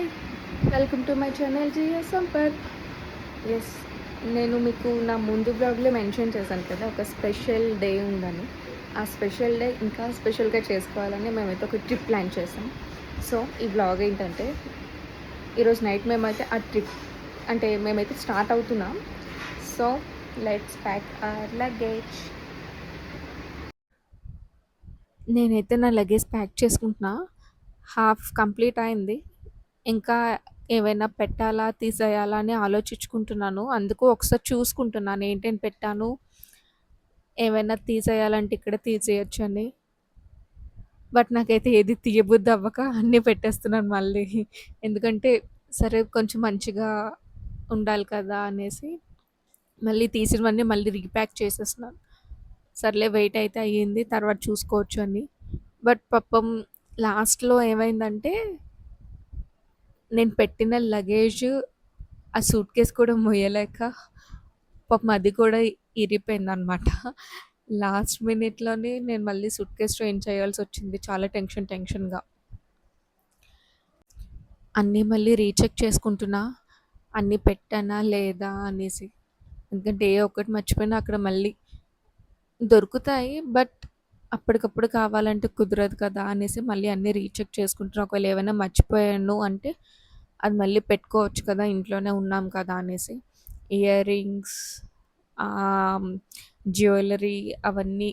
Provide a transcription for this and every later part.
Hi! Welcome to my channel GS Sampath. Yes, నేను మీకు నా ముందు బ్లాగ్‌లో మెన్షన్ చేశాను కదా! ఒక స్పెషల్ డే ఉందని. ఆ స్పెషల్ డే ఇంకా స్పెషల్‌గా చేసుకోవాలని మేమైతే ఒక ట్రిప్ ప్లాన్ చేసాం. సో, ఈ బ్లాగ్ ఏంటంటే, ఈరోజు నైట్ మేమైతే ఆ ట్రిప్ అంటే మేమైతే స్టార్ట్ అవుతున్నాం. So, let's pack our luggage. నేనైతే నా లగేజ్ ప్యాక్ చేసుకుంటున్నా. హాఫ్ కంప్లీట్ అయింది. ఇంకా ఏవైనా పెట్టాలా, తీసేయాలా అని ఆలోచించుకుంటున్నాను. అందుకు ఒకసారి చూసుకుంటున్నాను ఏంటేంటి పెట్టాను, ఏవైనా తీసేయాలంటే ఇక్కడ తీసేయొచ్చని. బట్ నాకైతే ఏది తీయబుద్ధి అవ్వక అన్నీ పెట్టేస్తున్నాను మళ్ళీ. ఎందుకంటే సరే కొంచెం మంచిగా ఉండాలి కదా అనేసి మళ్ళీ తీసినవన్నీ మళ్ళీ రీప్యాక్ చేసేస్తున్నాను. సర్లే వెయిట్ అయితే అయ్యింది. తర్వాత చూసుకోవచ్చు అని. బట్ పాపం లాస్ట్‌లో ఏమైందంటే నేను పెట్టిన లగేజ్ ఆ సూట్‌కేస్ కూడా మోయలేక పాపం అది కూడా ఇరిగిపోయిందనమాట. లాస్ట్ మినిట్‌లోనే నేను మళ్ళీ సూట్‌కేస్ చేంజ్ చేయాల్సొచ్చింది. చాలా టెన్షన్‌గా. అన్నీ మళ్ళీ రీచెక్ చేసుకుంటున్నా. అన్నీ పెట్టానా లేదా అనేసి. ఎందుకంటే ఏ ఒక్కటి మర్చిపోయినా అక్కడ మళ్ళీ దొరుకుతాయి. బట్ అప్పటికప్పుడు కావాలంటే కుదరదు కదా అనేసి మళ్ళీ అన్నీ రీచెక్ చేసుకుంటున్నా. ఒకవేళ ఏవైనా మర్చిపోయాను అంటే అది మళ్ళీ పెట్టుకోవచ్చు కదా! ఇంట్లోనే ఉన్నాం కదా అనేసి. ఇయర్ రింగ్స్, ఆహ్, జ్యువెలరీ అవన్నీ,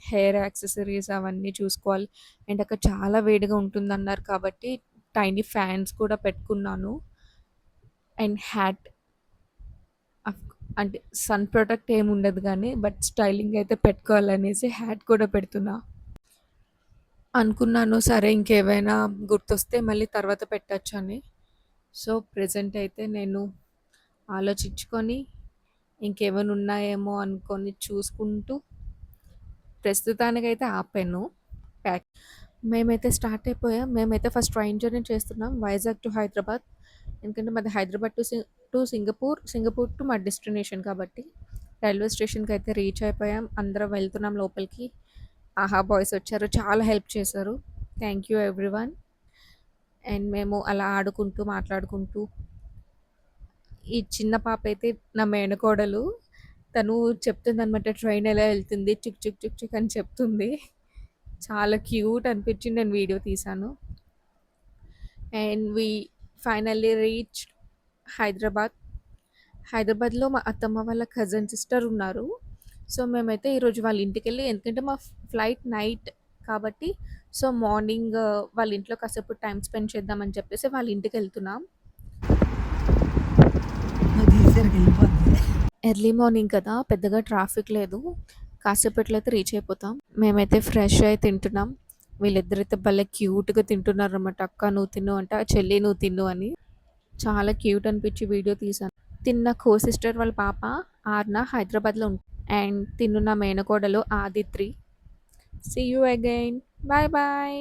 హెయిర్ యాక్సెసరీస్ అవన్నీ చూసుకోవాలి. అండ్ అక్కడ చాలా వేడిగా ఉంటుందన్నారు కాబట్టి టైనీ ఫ్యాన్స్ కూడా పెట్టుకున్నాను. అండ్ హ్యాట్ అఫ్ అంటే సన్ ప్రొటెక్ట్ ఏమి ఉండదు గానీ, బట్ స్టైలింగ్ అయితే పెట్టుకోవాలనేసి హ్యాట్ కూడా పెడుతున్నా. అనుకున్నాను సరే ఇంకేవైనా గుర్తొస్తే మళ్ళీ తర్వాత పెట్టొచ్చని. సో, ప్రెజెంట్ అయితే నేను ఆలోచించుకొని ఇంకేమైనా ఉన్నాయేమో అనుకోని చూసుకుంటూ ప్రస్తుతానికైతే ఆపాను ప్యాక్. మేమైతే స్టార్ట్ అయిపోయాం. మేమైతే ఫస్ట్ ట్రైన్ జర్నీ చేస్తున్నాం వైజాగ్ టు హైదరాబాద్. ఎందుకంటే మాది Hyderabad to Singapore, Singapore to మా డెస్టినేషన్ కాబట్టి. రైల్వే స్టేషన్‌కైతే రీచ్ అయిపోయాం. అందరం వెళ్తున్నాం లోపలికి. ఆహా బాయ్స్ వచ్చారు. చాలా హెల్ప్ చేశారు. Thank you everyone. అండ్ మేము అలా ఆడుకుంటూ, మాట్లాడుకుంటూ ఈ చిన్న పాపైతే నా మేనకోడలు. తను చెప్తుందనమాట ట్రైన్ ఎలా ఎళ్తుంది చిక్ చిక్ చిక్ చిక్ అని చెప్తుంది. చాలా క్యూట్ అనిపించి నేను వీడియో తీశాను. And we finally reached Hyderabad. హైదరాబాద్‌లో మా అత్తమ్మ వాళ్ళ కజిన్ సిస్టర్ ఉన్నారు. సో, మేమైతే ఈరోజు వాళ్ళ ఇంటికెళ్ళి ఎందుకంటే మా ఫ్లైట్ నైట్ కాబట్టి సో, మార్నింగ్ వాళ్ళ ఇంట్లో కాసేపు టైమ్ స్పెండ్ చేద్దామని చెప్పేసి వాళ్ళ ఇంటికెళ్తున్నాం. ఎర్లీ మార్నింగ్ కదా! పెద్దగా ట్రాఫిక్ లేదు. కాసేపట్లో అయితే రీచ్ అయిపోతాం. మేమైతే ఫ్రెష్ అయి తింటున్నాం. వీళ్ళిద్దరైతే భలే క్యూట్‌గా తింటున్నారనమాట. "అక్క నువ్వు తిను" అంటే, "చెల్లి నువ్వు తిను" అని. చాలా క్యూట్ అనిపించి వీడియో తీశాను. తిన్న కో సిస్టర్ వాళ్ళ పాప ఆర్న హైదరాబాద్‌లో అండ్ తిను నా మేనకోడలు Aditri. See you again. Bye bye.